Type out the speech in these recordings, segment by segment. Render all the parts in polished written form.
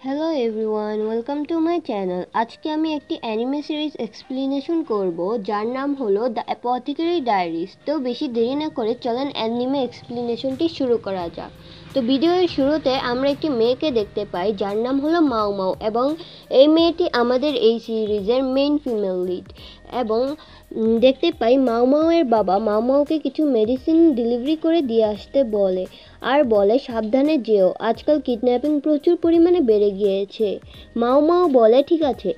Hello everyone, welcome to my channel. আজকে আমি একটি অ্যানিমে সিরিজ এক্সপ্লেনেশন করব যার নাম হলো দ্য অ্যাপথেকেরি ডায়েরিজ। তো বেশি দেরি না করে চলেন অ্যানিমে এক্সপ্লেনেশনটি শুরু করা যাক। তো ভিডিওর শুরুতে আমরা একটি মেয়েকে দেখতে পাই যার নাম হলো মাও মাও, এবং এই মেয়েটি আমাদের এই সিরিজের মেইন ফিমেল লিড। এবং দেখতে পাই মাও মাওয়ের বাবা মাও মাওকে কিছু মেডিসিন ডেলিভারি করে দিয়ে আসতে বলে, আর বলে সাবধানে যেও, আজকাল কিডন্যাপিং প্রচুর পরিমাণে বেড়ে গিয়েছে। মাও মাও বলে ঠিক আছে।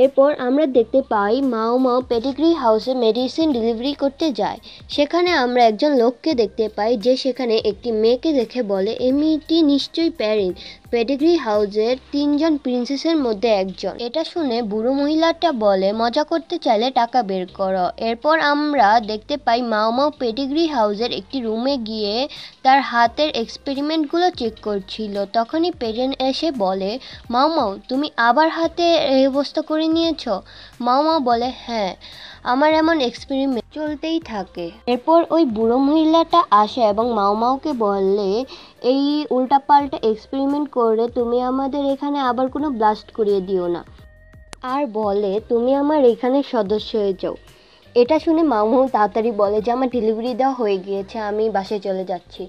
এরপর আমরা দেখতে পাই মাও মাও পেডিগ্রি হাউসে মেডিসিন ডেলিভারি করতে যায়। সেখানে আমরা একজন লোককে দেখতে পাই যে সেখানে একটি মেয়েকে দেখে বলে এই মেয়েটি নিশ্চয়ই পেডিগ্রি হাউসের 3জন প্রিন্সেসের মধ্যে একজন। এটা শুনে বুড়ো মহিলাটা বলে মজা করতে চাইলে টাকা বের করো। এরপর আমরা দেখতে পাই মাও মাও পেডিগ্রি হাউসের একটি রুমে গিয়ে তার হাতের এক্সপেরিমেন্টগুলো চেক করছিল। তখনই পেরেন্ট এসে বলে মাও মাও তুমি আবার হাতে এই অবস্থা করে নিয়েছো। মাও মাও বলে হ্যাঁ, আমার এমন এক্সপেরিমেন্ট চলতেই থাকে। এরপর ওই বুড়ো মহিলাটা আসে এবং মাও মাওকে বলে এই উল্টাপাল্টা এক্সপেরিমেন্ট করে তুমি আমাদের এখানে আবার কোনো ব্লাস্ট করিয়ে দিও না, আর বলে তুমি আমার এখানে সদস্য হয়ে যাও। এটা শুনে মামু তাড়াতাড়ি বলে যে আমার ডেলিভারি দেওয়া হয়ে গিয়েছে, আমি বাসায় চলে যাচ্ছি,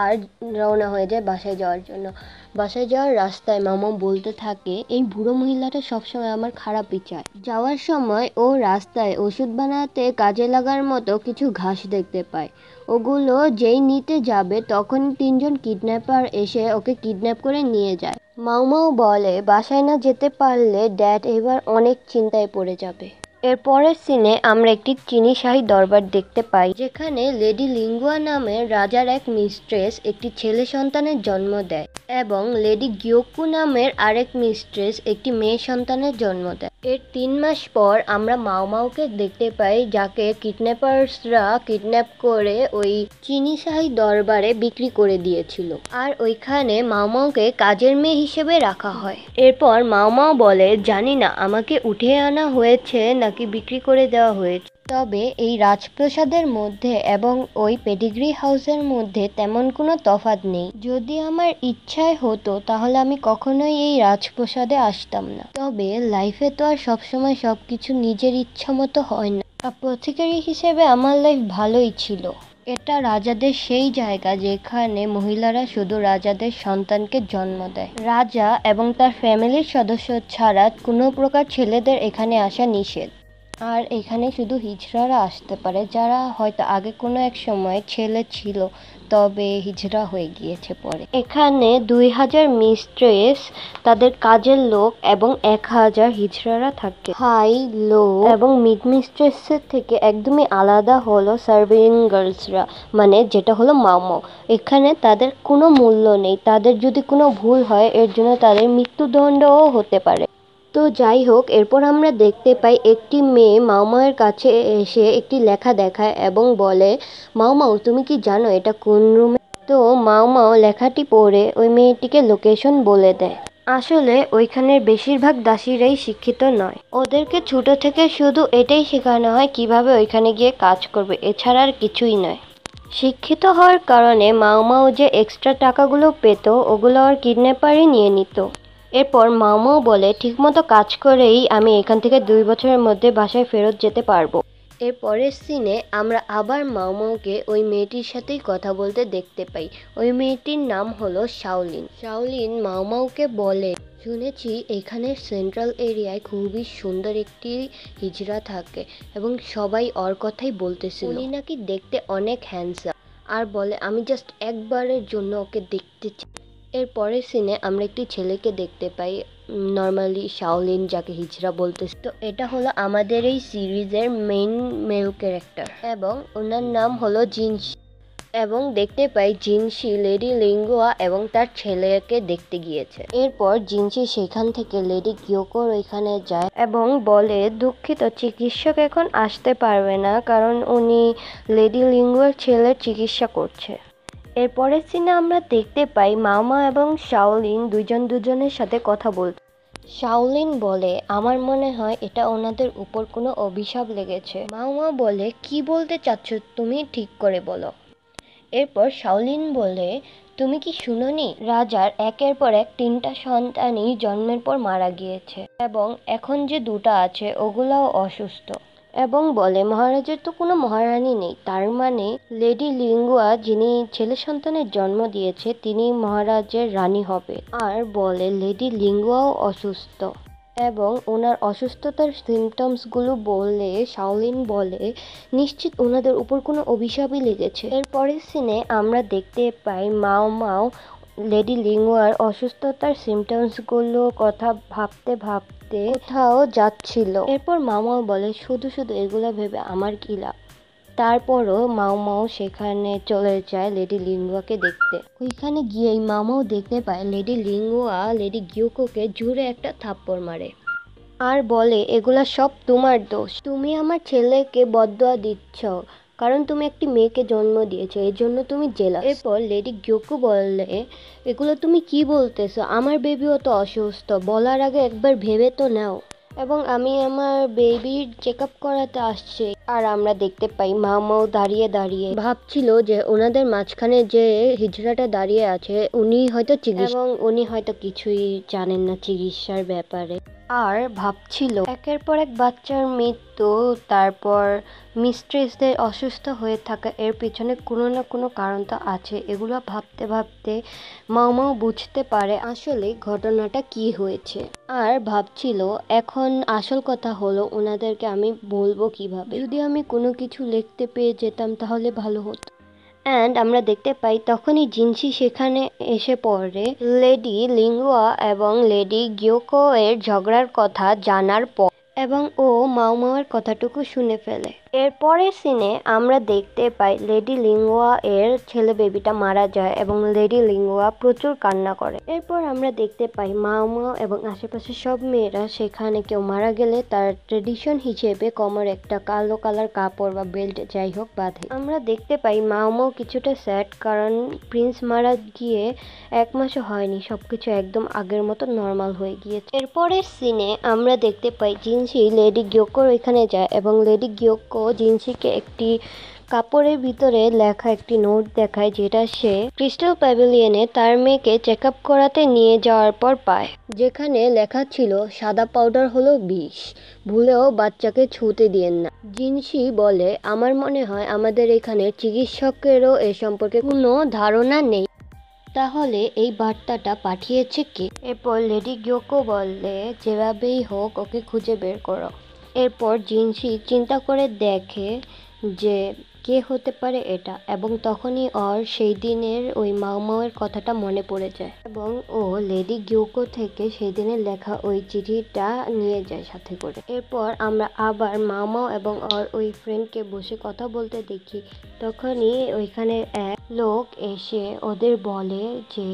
আর রওনা হয়ে যায় বাসায় যাওয়ার জন্য। বাসায় যাওয়ার রাস্তায় মামু বলতে থাকে এই বুড়ো মহিলাটা সবসময় আমার খারাপই চায়। যাওয়ার সময় ও রাস্তায় ওষুধ বানাতে কাজে লাগার মতো কিছু ঘাস দেখতে পায়। ওগুলো যেই নিতে যাবে তখন 3জন কিডন্যাপার এসে ওকে কিডন্যাপ করে নিয়ে যায়। মাও মাও বলে বাসায় না যেতে পারলে ড্যাড এবার অনেক চিন্তায় পড়ে যাবে। এর পরের সিনে আমরা একটি চীনী শাহী দরবার দেখতে পাই যেখানে লেডি লিঙ্গুয়া নামের রাজার এক মিস্ট্রেস একটি ছেলে সন্তানের জন্ম দেয়, এবং লেডি গিয়োকু নামের আরেক মিস্ট্রেস একটি মেয়ে সন্তানের জন্ম দেয়। এর 3 মাস পর আমরা মাও মাওকে দেখতে পাই যাকে কিডন্যাপার্সরা কিডন্যাপ করে ওই চীনী শাহী দরবারে বিক্রি করে দিয়েছিল, আর ওইখানে মাও মাওকে কাজের মেয়ে হিসেবে রাখা হয়। এরপর মাও মাও বলে জানি না আমাকে উঠিয়ে আনা হয়েছে নাকি বিক্রি করে দেওয়া হয়েছে, তবে এই রাজপ্রাসাদের মধ্যে এবং ওই পেডিগ্রি হাউসের মধ্যে তেমন কোনো তফাৎ নেই। যদি আমার ইচ্ছায় হতো তাহলে আমি কখনোই এই রাজপ্রাসাদে আসতাম না, তবে লাইফে তো আর সবসময় সবকিছু নিজের ইচ্ছা মতো হয় না। অ্যাপথেকেরি হিসেবে আমার লাইফ ভালোই ছিল। এটা রাজাদের সেই জায়গা যেখানে মহিলারা শুধু রাজাদের সন্তানকে জন্ম দেয়। রাজা এবং তার ফ্যামিলির সদস্য ছাড়া কোনো প্রকার ছেলেদের এখানে আসা নিষেধ, আর এখানে শুধু হিজড়ারা আসতে পারে যারা হয়তো আগে কোনো এক সময় ছেলে ছিল তবে হিজড়া হয়ে গিয়েছে পরে। এখানে 2000 মিস্ট্রেস, তাদের কাজের লোক এবং 1000 হিজড়ারা থাকে। হাই, লো এবং মিড মিস্ট্রেসের থেকে একদমই আলাদা হলো সার্ভিং গার্লসরা, মানে যেটা হলো মাও মাও। এখানে তাদের কোনো মূল্য নেই, তাদের যদি কোনো ভুল হয় এর জন্য তাদের মৃত্যুদণ্ডও হতে পারে। তো যাই হোক, এরপর আমরা দেখতে পাই একটি মেয়ে মাও মাওয়ের কাছে এসে একটি লেখা দেখায় এবং বলে মাও মাও তুমি কি জানো এটা কোন রুমে। তো মাও মাও লেখাটি পড়ে ওই মেয়েটিকে লোকেশন বলে দেয়। আসলে ওইখানের বেশিরভাগ দাসীরাই শিক্ষিত নয়, ওদেরকে ছোট থেকে শুধু এটাই শেখানো হয় কিভাবে ওইখানে গিয়ে কাজ করবে, এছাড়া আর কিছুই নয়। শিক্ষিত হওয়ার কারণে মাও মাও যে এক্সট্রা টাকাগুলো পেত ওগুলো আর কিডন্যাপারই নিয়ে নিত। এরপর মাও মাও বলে ঠিকমতো কাজ করেই আমি এখান থেকে 2 বছরের মধ্যে বাসায় ফেরত যেতে পারবো। এর পরের সিনে আমরা আবার মাও মাওকে ওই মেয়েটির সাথেই কথা বলতে দেখতে পাই। ওই মেয়েটির নাম হলো শাওলিন। শাওলিন মাও মাওকে বলে শুনেছি এখানের সেন্ট্রাল এরিয়ায় খুবই সুন্দর একটি হিজড়া থাকে এবং সবাই ওর কথাই বলতেছিল, উনি নাকি দেখতে অনেক হ্যান্ডসাম, আর বলে আমি জাস্ট একবারের জন্য ওকে দেখতে চাই। এর পরের সিনে আমরা একটি ছেলেকে দেখতে পাই, নর্মালি শাওলিন যাকে হিজড়া বলতেছে। তো এটা হলো আমাদের এই সিরিজের মেইন মেল ক্যারেক্টার এবং ওনার নাম হলো জিনশি। এবং দেখতে পাই জিনশি লেডি লিঙ্গুয়া এবং তার ছেলেকে দেখতে গিয়েছে। এরপর জিনশি সেখান থেকে লেডি গিয়োকোর ওইখানে যায় এবং বলে দুঃখিত চিকিৎসক এখন আসতে পারবে না কারণ উনি লেডি লিঙ্গুয়ার ছেলের চিকিৎসা করছে। এরপরের সিনে আমরা দেখতে পাই মাও মাও এবং শাওলিন দুজনের সাথে কথা বলছে। শাওলিন বলে আমার মনে হয় এটা ওনাদের উপর কোনো অভিশাপ লেগেছে। মাও মাও বলে কি বলতে চাচ্ছ তুমি, ঠিক করে বলো। এরপর শাওলিন বলে, তুমি কি শুনোনি, রাজার একের পর এক 3টা সন্তানই জন্মের পর মারা গিয়েছে এবং এখন যে 2টা আছে ওগুলাও অসুস্থ। এবং বলে মহারাজের তো কোনো মহারানী নেই, তার মানে লেডি লিঙ্গুয়া যিনি ছেলে সন্তানের জন্ম দিয়েছে তিনি মহারাজের রানী হবে। আর বলে লেডি লিঙ্গুয়াও অসুস্থ এবং ওনার অসুস্থতার সিমটমসগুলো বলে শাওলিন বলে নিশ্চিত ওনাদের উপর কোনো অভিশাপই লেগেছে। এরপরের সিনে আমরা দেখতে পাই মাও মাও লেডি লিঙ্গুয়ার অসুস্থতার সিমটমসগুলো কথা ভাবতে ভাবতে কোথাও যাচ্ছিল। এরপর মাও বলে শুধু শুধু এগুলো ভেবে আমার কি লাভ। তারপরও মাও সেখানে চলে যায় লেডি লিঙ্গুয়াকে দেখতে। ওইখানে গিয়েই মাও দেখতে পায় লেডি লিঙ্গুয়া লেডি গিয়োকোকে জোরে একটা থাপ্পড় মারে আর বলে এগুলা সব তোমার দোষ, তুমি আমার ছেলেকে বদদোয়া দিচ্ছ কারণ তুমি একটি মেয়েকে জন্ম দিয়েছো, এই জন্য তুমি জেলাস। এরপর লেডি গিয়োকো বলে এগুলো তুমি কি বলতেছো, আমার বেবিও তো অসুস্থ, বলার আগে একবার ভেবে তো নাও, এবং আমি আমার বেবির চেক আপ করাতে আসছি। আর আমরা দেখতে পাই মাও দাঁড়িয়ে দাঁড়িয়ে ভাবছিল যে ওনাদের মাঝখানে যে হিজড়াটা দাঁড়িয়ে আছে উনি হয়তো চিকিৎসা এবং উনি হয়তো কিছুই জানেন না চিকিৎসার ব্যাপারে। আর ভাবছিল একের পর এক বাচ্চার মৃত্যু, তারপর মিস্ট্রেসদের অসুস্থ হয়ে থাকা, এর পিছনে কোনো না কোনো কারণ তো আছে। এগুলো ভাবতে ভাবতে মাও বুঝতে পারে আসলে ঘটনাটা কি হয়েছে। আর ভাবছিল এখন আসল কথা হলো ওনাদেরকে আমি বলবো কিভাবে, যদি আমি কোনো কিছু লিখতে পেয়ে যেতাম তাহলে ভালো হতো। অ্যান্ড আমরা দেখতে পাই তখনই জিনসি সেখানে এসে পড়ে লেডি লিঙ্গুয়া এবং লেডি গিয়োকো এর ঝগড়ার কথা জানার পর, এবং ও মাওয়ের কথাটুকু শুনে ফেলে। এরপরের সিনে আমরা দেখতে পাই লেডি লিঙ্গুয়া এর ছেলে বেবিটা মারা যায় এবং লেডি লিঙ্গুয়া প্রচুর কান্না করে। এরপর আমরা দেখতে পাই মাও এবং আশেপাশের সব মেয়েরা সেখানে কেউ মারা গেলে তার ট্রেডিশন হিসেবে কোমরে একটা কালো কালার কাপড় বা বেল্ট যাই হোক বাঁধে। আমরা দেখতে পাই মাও কিছুটা স্যাড, কারণ প্রিন্স মারা গিয়ে 1 মাসও হয়নি, সবকিছু একদম আগের মতো নর্মাল হয়ে গিয়েছে। এরপরের সিনে আমরা দেখতে পাই জিনসি লেডি গিয়োকোর ওইখানে যায় এবং লেডি গিয়োকো জিনসিকে একটি কাপড়ের ভিতরে লেখা একটি নোট দেখায়, যেটা সে ক্রিস্টাল প্যাভিলিয়নে তার মেয়েকে চেক আপ করাতে নিয়ে যাওয়ার পর পায়, যেখানে লেখা ছিল সাদা পাউডার হলো বিষ, ভুলেও বাচ্চাকে ছুঁতে দিয়েন না। জিনসি বলে আমার মনে হয় আমাদের এখানে চিকিৎসকেরও এ সম্পর্কে কোনো ধারণা নেই, তাহলে এই বার্তাটা পাঠিয়েছে কে? এরপর লেডি গিয়োকো বলে যেভাবেই হোক ওকে খুঁজে বের করো। এরপর জিনসি চিন্তা করে দেখে যে কে হতে পারে এটা, এবং তখনই ওর সেই দিনের ওই মাওয়ের কথাটা মনে পড়ে যায় এবং ও লেডি গিয়োকো থেকে সেই দিনের লেখা ওই চিঠিটা নিয়ে যায় সাথে করে। এরপর আমরা আবার মাও এবং ওর ওই ফ্রেন্ডকে বসে কথা বলতে দেখি। তখনই ওইখানে এক লোক এসে ওদের বলে যে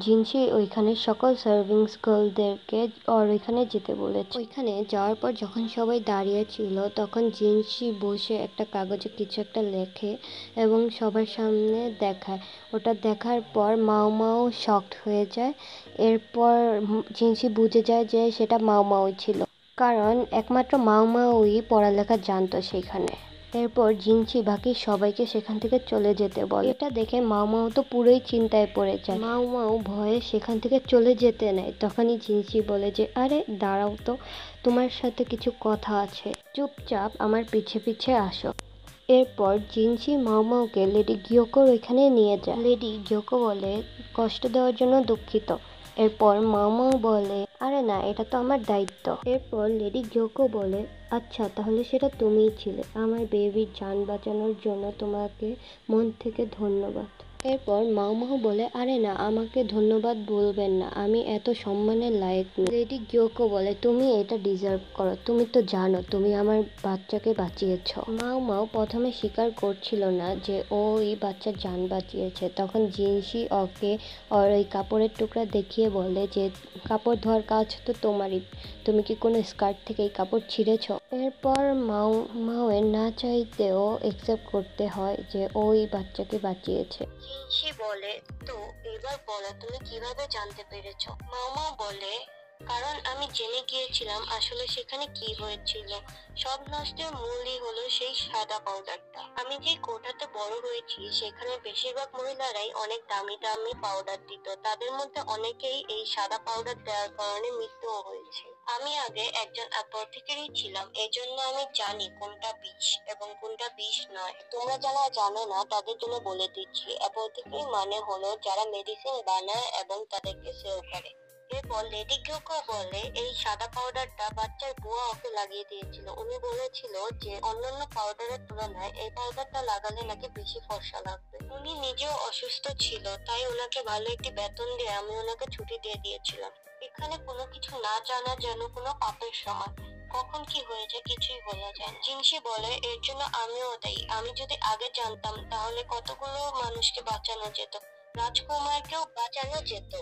জিনসি ওইখানে সকল সার্ভিংস গার্লদেরকে ওর ওইখানে যেতে বলেছে। ওইখানে যাওয়ার পর যখন সবাই দাঁড়িয়ে ছিল তখন জিনসি বসে একটা কাগজে কিছু একটা লেখে এবং সবার সামনে দেখায়। ওটা দেখার পর মাও শকড হয়ে যায়। এরপর জিনসি বুঝে যায় যে সেটা মাওই ছিল, কারণ একমাত্র মাওই পড়ালেখা জানতো সেখানে। এরপর জিনসি বাকি সবাইকে সেখান থেকে চলে যেতে বলে। এটা দেখে মাও তো পুরোই চিন্তায় পড়ে যায়। মাও ভয়ে সেখান থেকে চলে যেতে নেয়। তখনই জিনসি বলে যে আরে দাঁড়াও তো, তোমার সাথে কিছু কথা আছে, চুপচাপ আমার পিছে পিছে আসো। এরপর জিনসি মাওকে লেডি গিয়োকোর ওইখানে নিয়ে যায়। লেডি গিয়োকো বলে কষ্ট দেওয়ার জন্য দুঃখিত। এরপর মাও বলে আরে না, এটা তো আমার দায়িত্ব। এরপর লেডি গিয়োকো বলে আচ্ছা তাহলে সেটা তুমিই ছিলে, আমার বেবির জান বাঁচানোর জন্য তোমাকে মন থেকে ধন্যবাদ। এরপর মাও বলে আরে না, আমাকে ধন্যবাদ বলবেন না, আমি এত সম্মানের লায়ক নই। লেডি গিয়োকো বলে তুমি এটা ডিজার্ভ করো, তুমি তো জানো তুমি আমার বাচ্চাকে বাঁচিয়েছ। মাও প্রথমে স্বীকার করছিল না যে ও এই বাচ্চার জান বাঁচিয়েছে। তখন জিনসি ওকে ওর ওই কাপড়ের টুকরা দেখিয়ে বলে যে কাপড় ধোয়ার কাজ তো তোমারই, তুমি কি কোনো স্কার্ট থেকে এই কাপড় ছিঁড়েছ? এরপর মাওয়ের না চাইতেও একসেপ্ট করতে হয় যে ওই বাচ্চাকে বাঁচিয়েছে। জিনসি বলে তো এবার বলো তুমি কিভাবে জানতে পেরেছো? মাও বলে কারণ আমি জেনে গিয়েছিলাম আসলে সেখানে কি হয়েছিল। সব নষ্টের মূলই হলো সেই সাদা পাউডারটা। আমি যে কোঠাতে বড় হয়েছি সেখানে বেশিরভাগ মহিলারাই অনেক দামি দামি পাউডার দিত, তাদের মধ্যে অনেকেই এই সাদা পাউডার দেওয়ার কারণে মৃত্যুও হয়েছে। আমি আগে একজন অ্যাপথেকেরি ছিলাম, এজন্য আমি জানি কোনটা বিষ এবং কোনটা বিষ নয়। তোমরা যারা জানো না তাদের জন্য বলে দিচ্ছি, অ্যাপথেকেরি মানে হলো যারা মেডিসিন বানায় এবং তাদেরকে সেল করে। এরপর লেডি গ্যোকো বলে এই সাদা পাউডারটা বাচ্চার বুয়া ওকে লাগিয়ে দিয়েছিল। উনি বলেছিল যে অন্যান্য পাউডারের তুলনায় এই পাউডারটা লাগালে নাকি বেশি ফর্সা লাগবে। উনি নিজেও অসুস্থ ছিল, তাই ওনাকে ভালো একটি বেতন দিয়ে আমি ওনাকে ছুটি দিয়ে দিয়েছিলাম। এখানে কোনো কিছু না জানা যেন কোনো পাপের সমান। কখন কি হয়েছে কিছুই বলা যায় না। জিনসি বলে এর জন্য আমিও দায়ী। আমি যদি আগে জানতাম তাহলে কতগুলো মানুষকে বাঁচানো যেত, রাজকুমারকেও বাঁচানো যেত।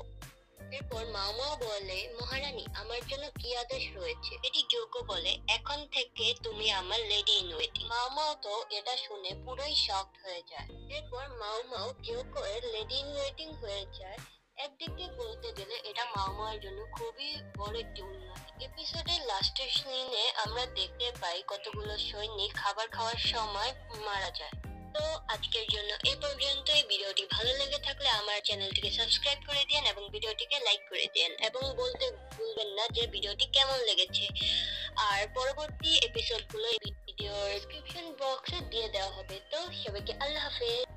এরপর মামা বলে মহারানী আমার জন্য কি আদেশ রয়েছে। এটি গ্যোকো বলে এখন থেকে তুমি আমার লেডি ইন ওয়েটিং। মামাও তো এটা শুনে পুরোই শকড হয়ে যায়। এরপর মাও গ্যোকো এর লেডি ইন ওয়েটিং হয়ে যায়। একদিক দিয়ে বলতে গেলে এটা মাওমার জন্য খুবই বড় একটি উন্নতি। এপিসোডের লাস্টের সিনে আমরা দেখতে পাই কতগুলো সৈনিক খাবার খাওয়ার সময় মারা যায়। তো আজকের জন্য এই পর্যন্ত। এই ভিডিওটি ভালো লেগে থাকলে আমার চ্যানেলটিকে সাবস্ক্রাইব করে দিন এবং ভিডিওটিকে লাইক করে দিন এবং বলতে ভুলবেন না যে ভিডিওটি কেমন লেগেছে। আর পরবর্তী এপিসোডগুলো এই ভিডিওর ডেসক্রিপশন বক্সে দিয়ে দেওয়া হবে। তো সবাইকে আল্লাহ হাফেজ।